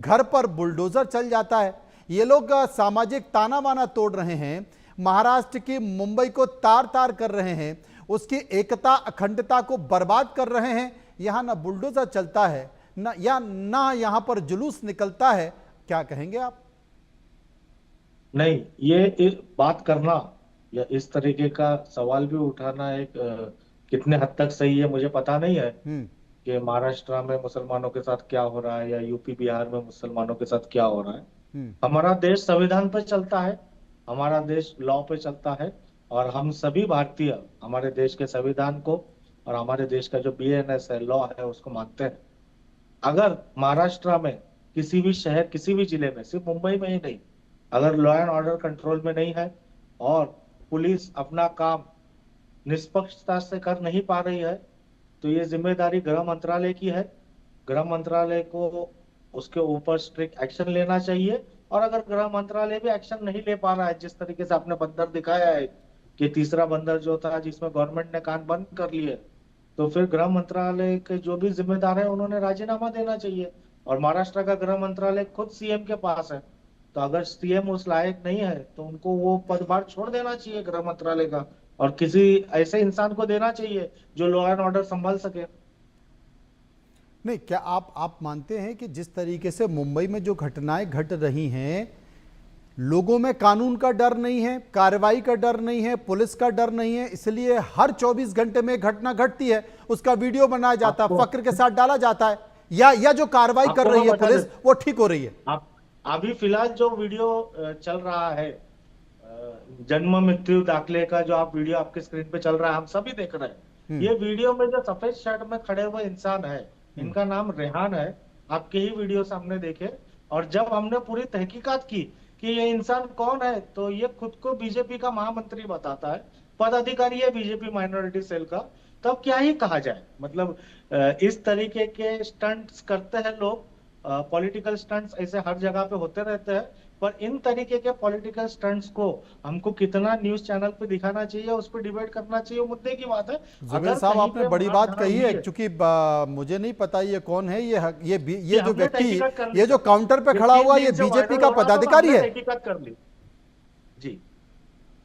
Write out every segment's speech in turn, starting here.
घर पर बुलडोजर चल जाता है। ये लोग सामाजिक ताना बाना तोड़ रहे हैं, महाराष्ट्र की मुंबई को तार तार कर रहे हैं, उसकी एकता अखंडता को बर्बाद कर रहे हैं। यहां ना बुलडोजर चलता है ना यहां पर जुलूस निकलता है। क्या कहेंगे आप? नहीं, बात करना या इस तरीके का सवाल भी उठाना एक कितने हद तक सही है मुझे पता नहीं है हम्म। कि महाराष्ट्र में मुसलमानों के साथ क्या हो रहा है या यूपी बिहार में मुसलमानों के साथ क्या हो रहा है। हम्म। हमारा देश संविधान पर चलता है, हमारा देश लॉ पे चलता है, और हम सभी भारतीय हमारे देश के संविधान को और हमारे देश का जो बीएनएस है, लॉ है, उसको मानते हैं। अगर महाराष्ट्र में किसी भी शहर, किसी भी जिले में, सिर्फ मुंबई में ही नहीं, अगर लॉ एंड ऑर्डर कंट्रोल में नहीं है और पुलिस अपना काम निष्पक्षता से कर नहीं पा रही है, तो ये जिम्मेदारी गृह मंत्रालय की है। गृह मंत्रालय को उसके ऊपर स्ट्रिक्ट एक्शन लेना चाहिए। और अगर गृह मंत्रालय भी एक्शन नहीं ले पा रहा है, जिस तरीके से आपने बंदर दिखाया है कि तीसरा बंदर जो था जिसमें गवर्नमेंट ने कान बंद कर लिए, तो फिर गृह मंत्रालय के जो भी जिम्मेदार है उन्होंने राजीनामा देना चाहिए। और महाराष्ट्र का गृह मंत्रालय खुद सीएम के पास है, तो अगर सीएम उस लायक नहीं है तो उनको वो पदभार छोड़ देना चाहिए गृह मंत्रालय का, और किसी ऐसे इंसान को देना चाहिए जो लॉ एंड ऑर्डर संभाल सके। नहीं, क्या आप मानते हैं कि जिस तरीके से मुंबई में जो घटनाएं घट रही हैं, लोगों में कानून का डर नहीं है, कार्रवाई का डर नहीं है, पुलिस का डर नहीं है, इसलिए हर 24 घंटे में घटना घटती है, उसका वीडियो बनाया जाता है, आपको फक्र के साथ डाला जाता है, या जो कार्रवाई कर आपको रही मैं है बता दे, पुलिस वो ठीक हो रही है? आप अभी फिलहाल जो वीडियो चल रहा है, जन्म मृत्यु दाखिले का जो आप वीडियो आपके स्क्रीन पे चल रहा है, हम सभी देख रहे हैं। हम्म। ये वीडियो में जो सफेद शर्ट में खड़े हुए इंसान है, हम्म। इनका नाम रेहान है। आपके ही वीडियो सामने देखे, और जब हमने पूरी तहकीकात की कि ये इंसान कौन है, तो ये खुद को बीजेपी का महामंत्री बताता है, पदाधिकारी है बीजेपी माइनॉरिटी सेल का। तब क्या ही कहा जाए, मतलब इस तरीके के स्टंट्स करते हैं लोग। पॉलिटिकल स्टंट्स ऐसे हर जगह पे होते रहते हैं, पर इन तरीके के पॉलिटिकल स्टंट्स को हमको कितना न्यूज चैनल पे दिखाना चाहिए, उस पर डिबेट करना चाहिए, वो मुद्दे की बात है। जुबेर अगर साहब, कहीं आपने पे बड़ी बात मारधाड़ कही हुई है, है, क्योंकि मुझे नहीं पता ये कौन है, कि ये जो हमने व्यक्ति, तहकीकात कर ली ये जो सर। काउंटर पे ये खड़ा तीन हुआ, ये दिन से बीजेपी वायरल का हो रहा था तो पदाधिकारी हमने है? तहकीकात कर ली। जी,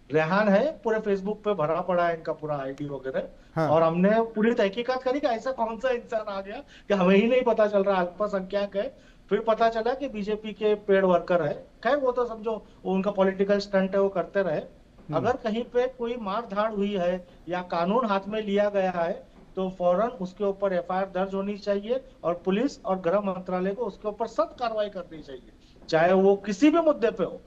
रेहान है, पूरे फेसबुक पे भरा पड़ा है इनका पूरा आईडी वगैरह। हाँ। और हमने पूरी तहकीकात करी कि ऐसा कौन सा इंसान आ गया कि हमें ही नहीं पता चल रहा, अल्पसंख्यक है। फिर पता चला कि बीजेपी के पेड वर्कर है। खैर वो तो समझो, वो उनका पॉलिटिकल स्टंट है, वो करते रहे। हम्म। अगर कहीं पे कोई मार धाड़ हुई है या कानून हाथ में लिया गया है, तो फौरन उसके ऊपर एफआईआर दर्ज होनी चाहिए, और पुलिस और गृह मंत्रालय को उसके ऊपर सख्त कार्रवाई करनी चाहिए, चाहे वो किसी भी मुद्दे पे हो।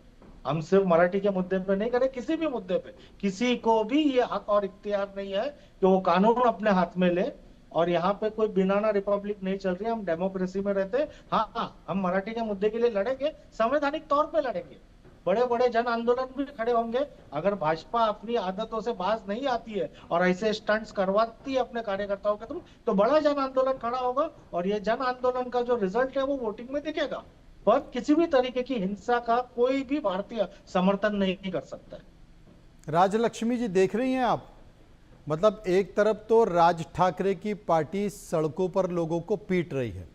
हम सिर्फ मराठी के मुद्दे पे नहीं करें, किसी भी मुद्दे पे किसी को भी ये हक और इख्तियार नहीं है कि वो कानून अपने हाथ में ले। और यहाँ पे कोई बनाना रिपब्लिक नहीं चल रही है, हम डेमोक्रेसी में रहते हैं। हाँ हाँ, हम मराठी के मुद्दे के लिए लड़ेंगे, संवैधानिक तौर पे लड़ेंगे, बड़े बड़े जन आंदोलन भी खड़े होंगे। अगर भाजपा अपनी आदतों से बाज नहीं आती है और ऐसे स्टंट्स करवाती है अपने कार्यकर्ताओं के थ्रू, तो बड़ा जन आंदोलन खड़ा होगा, और ये जन आंदोलन का जो रिजल्ट है वो वोटिंग में दिखेगा। पर किसी भी तरीके की हिंसा का कोई भी भारतीय समर्थन नहीं कर सकता है। राजलक्ष्मी जी, देख रही हैं आप, मतलब एक तरफ तो राज ठाकरे की पार्टी सड़कों पर लोगों को पीट रही है।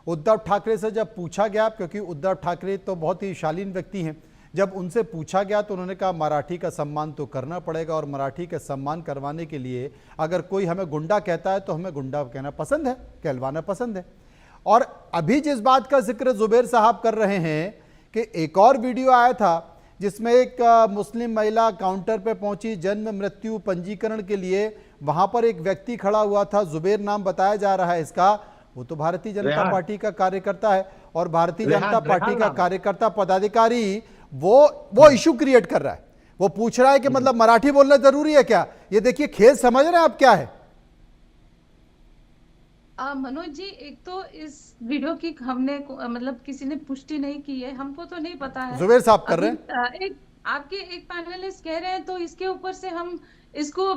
उद्धव ठाकरे से जब पूछा गया, क्योंकि उद्धव ठाकरे तो बहुत ही शालीन व्यक्ति हैं, जब उनसे पूछा गया तो उन्होंने कहा मराठी का सम्मान तो करना पड़ेगा, और मराठी का सम्मान करवाने के लिए अगर कोई हमें गुंडा कहता है तो हमें गुंडा कहना पसंद है, कहलवाना पसंद है। और अभी जिस बात का जिक्र जुबेर साहब कर रहे हैं कि एक और वीडियो आया था जिसमें एक मुस्लिम महिला काउंटर पे पहुंची जन्म मृत्यु पंजीकरण के लिए, वहां पर एक व्यक्ति खड़ा हुआ था, जुबेर नाम बताया जा रहा है इसका, वो तो भारतीय जनता रेहान, पार्टी का कार्यकर्ता है, और भारतीय जनता रेहान पार्टी रेहान का नाम है। कार्यकर्ता पदाधिकारी वो इशू क्रिएट कर रहा है। वो पूछ रहा है कि मतलब मराठी बोलना जरूरी है क्या? ये देखिए खेल, समझ रहे हैं आप क्या है? मनोज जी, एक तो इस वीडियो की हमने मतलब किसी ने पुष्टि नहीं की है, हमको तो नहीं पता है। जुबेर साहब कर रहे अभी हैं। एक आपके एक पैनलिस्ट कह रहे हैं, तो इसके ऊपर से हम इसको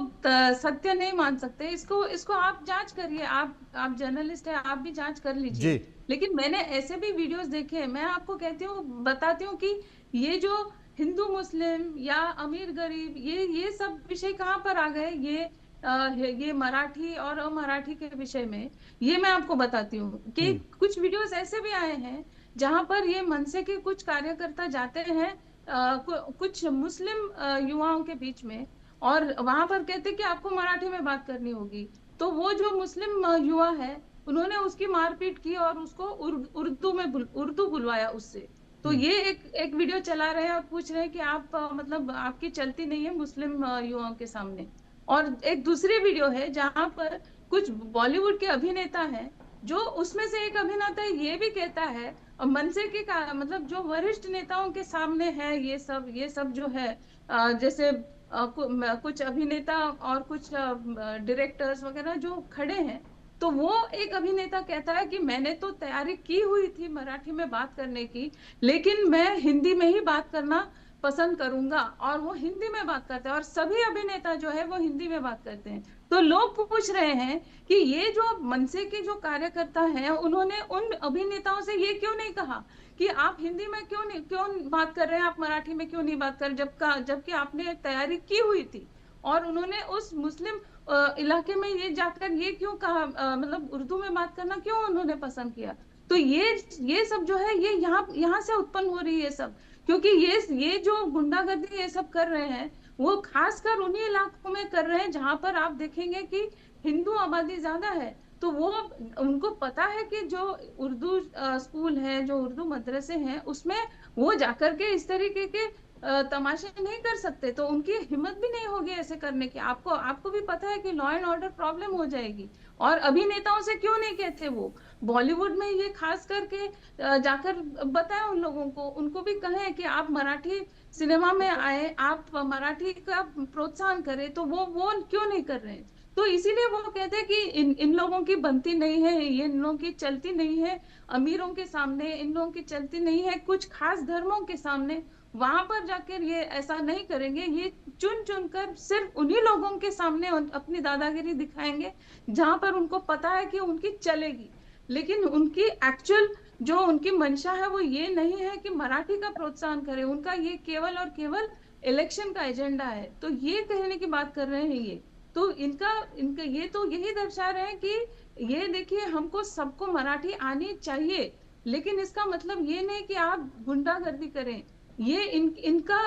सत्य नहीं मान सकते। इसको इसको आप जांच करिए, आप जर्नलिस्ट हैं, आप भी जांच कर जी। लीजिए। लेकिन मैंने ऐसे भी वीडियोस देखे हैं, मैं आपको कहती हूँ, बताती हूँ कि ये जो हिंदू मुस्लिम या अमीर गरीब, ये सब विषय कहाँ पर आ गए। ये मराठी और अमराठी के विषय में, ये मैं आपको बताती हूँ कि कुछ वीडियोस ऐसे भी आए हैं जहां पर ये मनसे के कुछ कार्यकर्ता जाते हैं कुछ मुस्लिम युवाओं के बीच में, और वहां पर कहते कि आपको मराठी में बात करनी होगी। तो वो जो मुस्लिम युवा है, उन्होंने उसकी मारपीट की और उसको उर्दू बुलवाया उससे। तो ये एक वीडियो चला रहे हैं और पूछ रहे हैं कि आप मतलब आपकी चलती नहीं है मुस्लिम युवाओं के सामने। और एक दूसरी वीडियो है जहां पर कुछ बॉलीवुड के अभिनेता हैं, जो उसमें से एक अभिनेता ये भी कहता है, और मनसे के मतलब जो वरिष्ठ नेताओं के सामने है ये सब जो है जैसे कुछ अभिनेता और कुछ डायरेक्टर्स वगैरह जो खड़े हैं, तो वो एक अभिनेता कहता है कि मैंने तो तैयारी की हुई थी मराठी में बात करने की, लेकिन मैं हिंदी में ही बात करना पसंद करूंगा, और वो हिंदी में बात करते हैं, और सभी अभिनेता जो है वो हिंदी में बात करते हैं। तो लोग पूछ रहे हैं कि ये जो मनसे के जो कार्यकर्ता हैं, उन्होंने उन अभिनेताओं से ये क्यों नहीं कहा कि आप हिंदी में क्यों बात कर रहे हैं, आप मराठी में क्यों नहीं बात कर, जबकि आपने तैयारी की हुई थी। और उन्होंने उस मुस्लिम इलाके में ये जाकर ये क्यों कहा, मतलब उर्दू में बात करना क्यों उन्होंने पसंद किया। तो ये सब जो है ये यहाँ से उत्पन्न हो रही है सब, क्योंकि ये जो गुंडागर्दी ये सब कर रहे हैं, वो खासकर उन्हीं इलाकों में कर रहे हैं जहां पर आप देखेंगे कि हिंदू आबादी ज्यादा है। तो वो उनको पता है कि जो उर्दू स्कूल है, जो उर्दू मदरसे हैं, उसमें वो जाकर के इस तरीके के तमाशे नहीं कर सकते, तो उनकी हिम्मत भी नहीं होगी ऐसे करने की। आपको भी पता है कि लॉ एंड ऑर्डर प्रॉब्लम हो जाएगी। और अभिनेताओं से क्यों नहीं कहते, वो बॉलीवुड में ये खास करके जाकर बताएं उन लोगों को, उनको भी कहें कि आप मराठी सिनेमा में आए, आप मराठी का प्रोत्साहन करें, तो वो क्यों नहीं कर रहे हैं। तो इसीलिए वो कहते हैं कि इन लोगों की बनती नहीं है, ये इन लोगों की चलती नहीं है अमीरों के सामने, इन लोगों की चलती नहीं है कुछ खास धर्मों के सामने। वहां पर जाकर ये ऐसा नहीं करेंगे, ये चुन चुन कर सिर्फ उन्हीं लोगों के सामने अपनी दादागिरी दिखाएंगे जहां पर उनको पता है कि उनकी चलेगी। लेकिन उनकी एक्चुअल जो उनकी मंशा है वो ये नहीं है कि मराठी का प्रोत्साहन करें, उनका ये केवल और केवल इलेक्शन का एजेंडा है। तो ये कहने की बात कर रहे हैं ये, तो इनका इनका ये तो यही दर्शा रहे हैं कि ये देखिए हमको सबको मराठी आनी चाहिए, लेकिन इसका मतलब ये नहीं कि आप गुंडागर्दी करें। ये इनका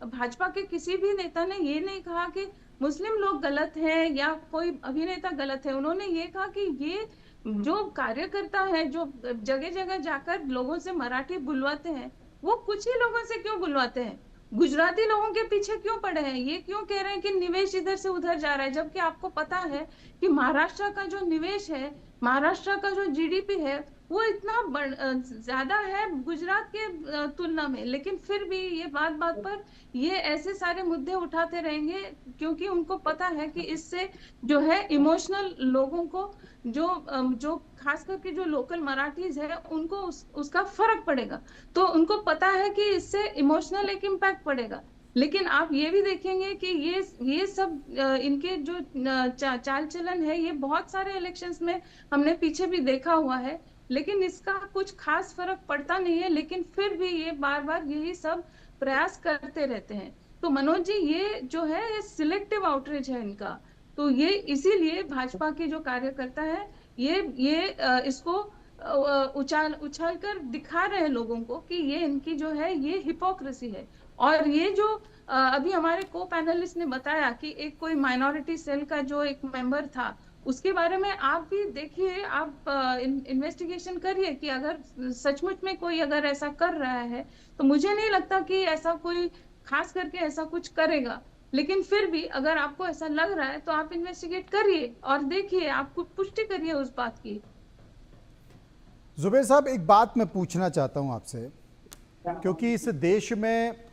भाजपा के किसी भी नेता ने ये नहीं कहा कि मुस्लिम लोग गलत हैं या कोई अभिनेता गलत है। उन्होंने ये कहा कि ये जो कार्यकर्ता है, जो जगह जगह जाकर लोगों से मराठी बुलवाते हैं, वो कुछ ही लोगों से क्यों बुलवाते हैं, गुजराती लोगों के पीछे क्यों पड़े हैं। ये क्यों कह रहे हैं कि निवेश इधर से उधर जा रहा है, जबकि आपको पता है कि महाराष्ट्र का जो निवेश है, महाराष्ट्र का जो जीडीपी है, वो इतना ज्यादा है गुजरात के तुलना में। लेकिन फिर भी ये बात बात पर ये ऐसे सारे मुद्दे उठाते रहेंगे, क्योंकि उनको पता है कि इससे जो है इमोशनल लोगों को, जो खास करके जो लोकल मराठीज है, उनको उसका फर्क पड़ेगा। तो उनको पता है कि इससे इमोशनल एक इम्पैक्ट पड़ेगा। लेकिन आप ये भी देखेंगे कि ये सब इनके जो चाल चलन है, ये बहुत सारे इलेक्शंस में हमने पीछे भी देखा हुआ है, लेकिन इसका कुछ खास फर्क पड़ता नहीं है। लेकिन फिर भी ये बार बार यही सब प्रयास करते रहते हैं। तो मनोज जी, ये जो है ये सिलेक्टिव आउटरीच है इनका। तो ये इसीलिए भाजपा के जो कार्यकर्ता है ये इसको उछाल कर दिखा रहे हैं लोगों को कि ये इनकी जो है ये हिपोक्रेसी है। और ये जो अभी हमारे को पैनलिस्ट ने बताया कि एक कोई माइनॉरिटी सेल का जो एक मेंबर था, उसके बारे में आप भी देखिए, आप इन्वेस्टिगेशन करिए कि अगर सचमुच में कोई अगर ऐसा कर रहा है, तो मुझे नहीं लगता कि ऐसा कोई खास करके ऐसा कुछ करेगा। लेकिन फिर भी अगर आपको ऐसा लग रहा है तो आप इन्वेस्टिगेट करिए और देखिए, आपको पुष्टि करिए उस बात की। जुबैर साहब, एक बात मैं पूछना चाहता हूं आपसे, क्योंकि इस देश में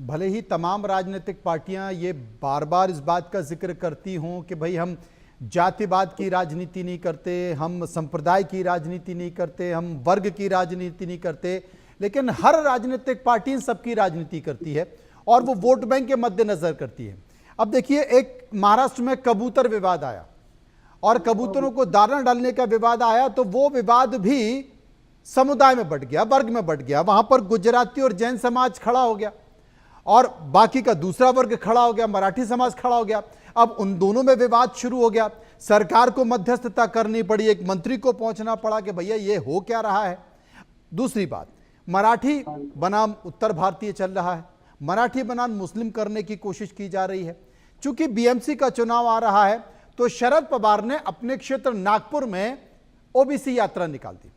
भले ही तमाम राजनीतिक पार्टियां ये बार बार इस बात का जिक्र करती हों कि भाई हम जातिवाद की राजनीति नहीं करते, हम संप्रदाय की राजनीति नहीं करते, हम वर्ग की राजनीति नहीं करते, लेकिन हर राजनीतिक पार्टी इन सबकी राजनीति करती है और वो वोट बैंक के मद्देनजर करती है। अब देखिए, एक महाराष्ट्र में कबूतर विवाद आया और कबूतरों को दाना डालने का विवाद आया, तो वो विवाद भी समुदाय में बंट गया, वर्ग में बंट गया। वहां पर गुजराती और जैन समाज खड़ा हो गया और बाकी का दूसरा वर्ग खड़ा हो गया, मराठी समाज खड़ा हो गया। अब उन दोनों में विवाद शुरू हो गया। सरकार को मध्यस्थता करनी पड़ी, एक मंत्री को पहुंचना पड़ा कि भैया ये हो क्या रहा है। दूसरी बात, मराठी बनाम उत्तर भारतीय चल रहा है, मराठी बनाम मुस्लिम करने की कोशिश की जा रही है। चूंकि बीएमसी का चुनाव आ रहा है तो शरद पवार ने अपने क्षेत्र नागपुर में ओबीसी यात्रा निकाल दी,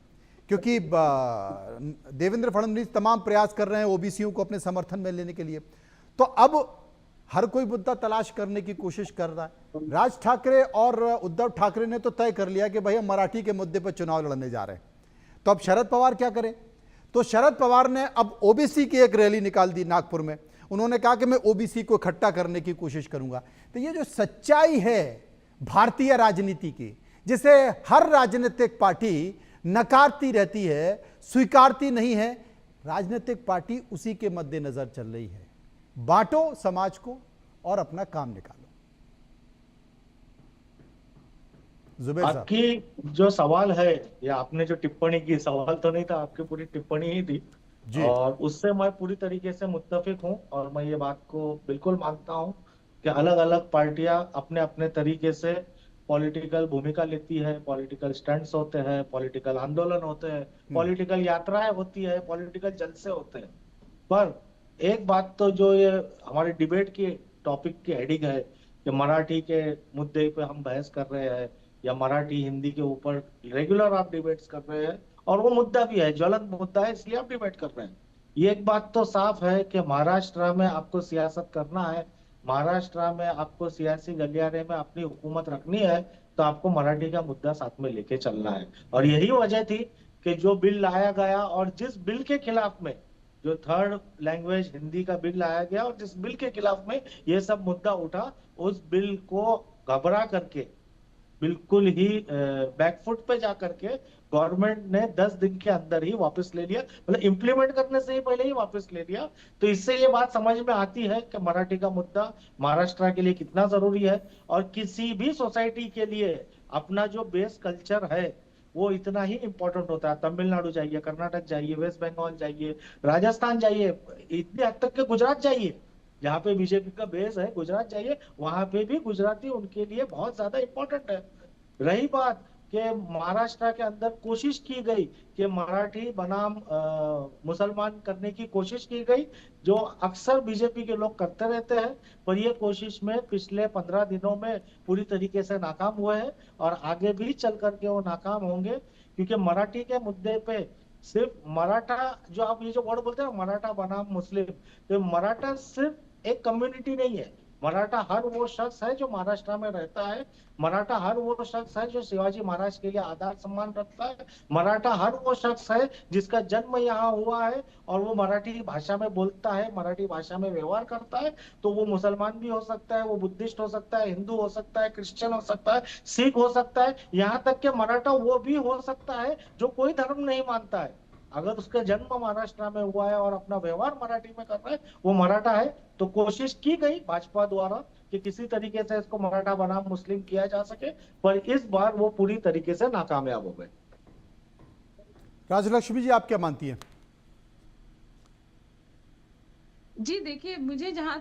क्योंकि देवेंद्र फडणवीस तमाम प्रयास कर रहे हैं ओबीसीयों को अपने समर्थन में लेने के लिए। तो अब हर कोई मुद्दा तलाश करने की कोशिश कर रहा है। राज ठाकरे और उद्धव ठाकरे ने तो तय कर लिया कि भाई हम मराठी के मुद्दे पर चुनाव लड़ने जा रहे हैं, तो अब शरद पवार क्या करें? तो शरद पवार ने अब ओबीसी की एक रैली निकाल दी नागपुर में। उन्होंने कहा कि मैं ओबीसी को इकट्ठा करने की कोशिश करूंगा। तो ये जो सच्चाई है भारतीय राजनीति की, जिसे हर राजनीतिक पार्टी नकारती रहती है, स्वीकारती नहीं है, राजनीतिक पार्टी उसी के मद्देनजर चल रही है। बांटो समाज को और अपना काम निकालो। जुबैर साहब, आपकी जो सवाल है या आपने जो टिप्पणी की, सवाल तो नहीं था, आपकी पूरी टिप्पणी ही थी जी और उससे मैं पूरी तरीके से मुत्तफिक हूँ। और मैं ये बात को बिल्कुल मानता हूँ कि अलग अलग पार्टियां अपने अपने तरीके से पॉलिटिकल भूमिका लेती है, पॉलिटिकल स्टंट्स होते हैं, पॉलिटिकल आंदोलन होते हैं, पॉलिटिकल यात्राएं होती है, पॉलिटिकल जलसे होते हैं। पर एक बात तो जो ये हमारे डिबेट की टॉपिक की हेडिंग है कि मराठी के मुद्दे पे हम बहस कर रहे हैं या मराठी हिंदी के ऊपर रेगुलर आप डिबेट्स कर रहे हैं, और वो मुद्दा भी है, ज्वलंत मुद्दा है, इसलिए आप डिबेट कर रहे हैं। ये एक बात तो साफ है कि महाराष्ट्र में आपको सियासत करना है, महाराष्ट्र में आपको सियासी गलियारे में अपनी हुकूमत रखनी है, तो आपको मराठी का मुद्दा साथ में लेके चलना है। और यही वजह थी कि जो बिल लाया गया और जिस बिल के खिलाफ में, जो थर्ड लैंग्वेज हिंदी का बिल लाया गया और जिस बिल के खिलाफ में ये सब मुद्दा उठा, उस बिल को घबरा करके बिल्कुल ही बैकफुट पे जा करके गवर्नमेंट ने 10 दिन के अंदर ही वापस ले लिया, मतलब इम्प्लीमेंट करने से ही पहले ही वापस ले लिया। तो इससे ये बात समझ में आती है कि मराठी का मुद्दा महाराष्ट्र के लिए कितना जरूरी है। और किसी भी सोसाइटी के लिए अपना जो बेस कल्चर है वो इतना ही इंपॉर्टेंट होता है। तमिलनाडु जाइए, कर्नाटक जाइए, वेस्ट बंगाल जाइए, राजस्थान जाइए, इतनी हद तक के गुजरात जाइए जहाँ पे बीजेपी का बेस है, गुजरात जाइए, वहां पे भी गुजराती उनके लिए बहुत ज्यादा इंपॉर्टेंट है। रही बात कि महाराष्ट्र के अंदर कोशिश की गई कि मराठी बनाम मुसलमान करने की कोशिश की गई, जो अक्सर बीजेपी के लोग करते रहते हैं, पर ये कोशिश में पिछले 15 दिनों में पूरी तरीके से नाकाम हुए हैं और आगे भी चल करके वो नाकाम होंगे। क्योंकि मराठी के मुद्दे पे सिर्फ मराठा, जो आप ये जो वर्ड बोलते हैं मराठा बनाम मुस्लिम, तो मराठा सिर्फ एक कम्युनिटी नहीं है। मराठा हर वो शख्स है जो महाराष्ट्र में रहता है, मराठा हर वो शख्स है जो शिवाजी महाराज के लिए आदर सम्मान रखता है, मराठा हर वो शख्स है जिसका जन्म यहाँ हुआ है और वो मराठी भाषा में बोलता है, मराठी भाषा में व्यवहार करता है। तो वो मुसलमान भी हो सकता है, वो बुद्धिस्ट हो सकता है, हिंदू हो सकता है, क्रिश्चियन हो सकता है, सिख हो सकता है, यहाँ तक कि मराठा वो भी हो सकता है जो कोई धर्म नहीं मानता है। अगर उसका जन्म महाराष्ट्र में हुआ है और अपना व्यवहार मराठी में कर रहा है, वो मराठा है। तो कोशिश की गई भाजपा द्वारा कि किसी तरीके से इसको मराठा बनाम मुस्लिम किया जा सके, पर इस बार वो पूरी तरीके से नाकामयाब हो गए। राजलक्ष्मी जी, आप क्या मानती हैं? जी देखिए, मुझे जहां